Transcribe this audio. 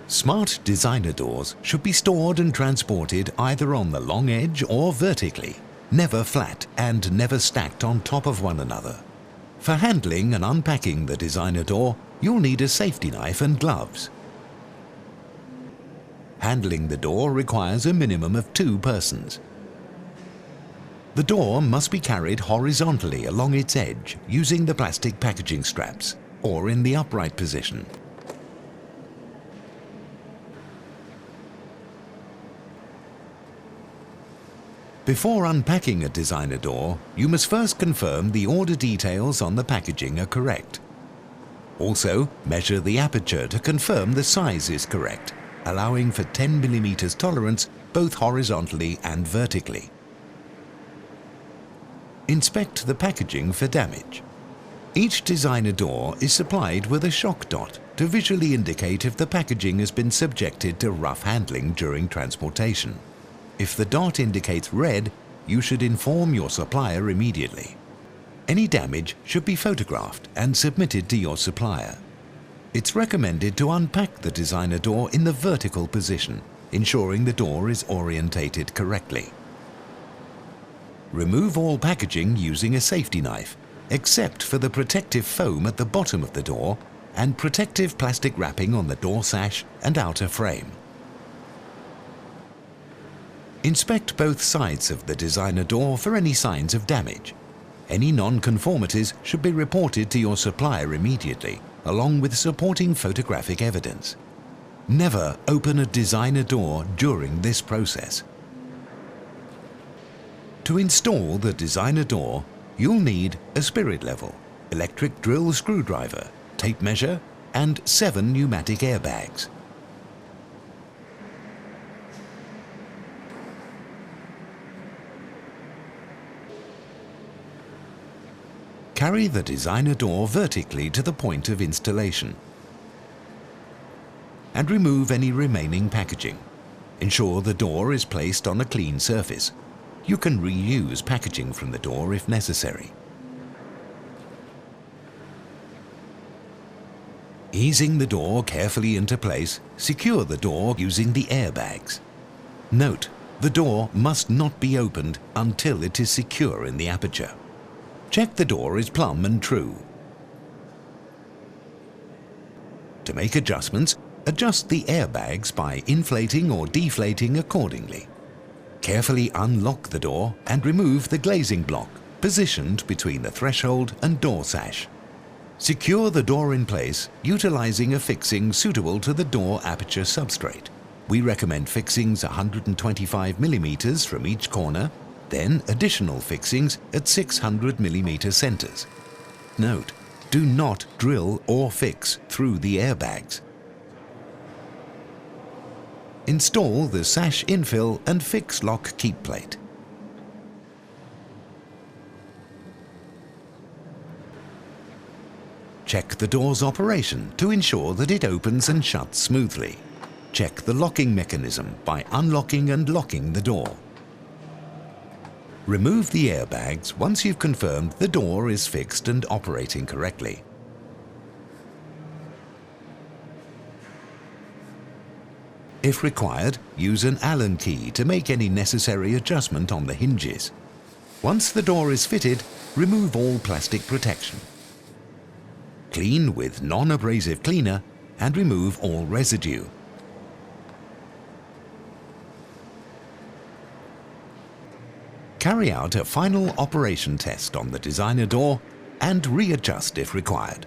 Smart designer doors should be stored and transported either on the long edge or vertically, never flat and never stacked on top of one another. For handling and unpacking the designer door, you'll need a safety knife and gloves. Handling the door requires a minimum of 2 persons. The door must be carried horizontally along its edge using the plastic packaging straps or in the upright position. Before unpacking a designer door, you must first confirm the order details on the packaging are correct. Also, measure the aperture to confirm the size is correct, allowing for 10 mm tolerance both horizontally and vertically. Inspect the packaging for damage. Each designer door is supplied with a shock dot to visually indicate if the packaging has been subjected to rough handling during transportation. If the dot indicates red, you should inform your supplier immediately. Any damage should be photographed and submitted to your supplier. It's recommended to unpack the designer door in the vertical position, ensuring the door is orientated correctly. Remove all packaging using a safety knife, except for the protective foam at the bottom of the door and protective plastic wrapping on the door sash and outer frame. Inspect both sides of the designer door for any signs of damage. Any non-conformities should be reported to your supplier immediately, along with supporting photographic evidence. Never open a designer door during this process. To install the designer door, you'll need a spirit level, electric drill screwdriver, tape measure, and 7 pneumatic airbags. Carry the designer door vertically to the point of installation and remove any remaining packaging. Ensure the door is placed on a clean surface. You can reuse packaging from the door if necessary. Easing the door carefully into place, secure the door using the airbags. Note, the door must not be opened until it is secure in the aperture. Check the door is plumb and true. To make adjustments, adjust the airbags by inflating or deflating accordingly. Carefully unlock the door and remove the glazing block positioned between the threshold and door sash. Secure the door in place utilizing a fixing suitable to the door aperture substrate. We recommend fixings 125 mm from each corner, then additional fixings at 600 mm centers. Note, do not drill or fix through the airbags. Install the sash infill and fix lock keep plate. Check the door's operation to ensure that it opens and shuts smoothly. Check the locking mechanism by unlocking and locking the door. Remove the airbags once you've confirmed the door is fixed and operating correctly. If required, use an Allen key to make any necessary adjustment on the hinges. Once the door is fitted, remove all plastic protection. Clean with non-abrasive cleaner and remove all residue. Carry out a final operation test on the designer door and readjust if required.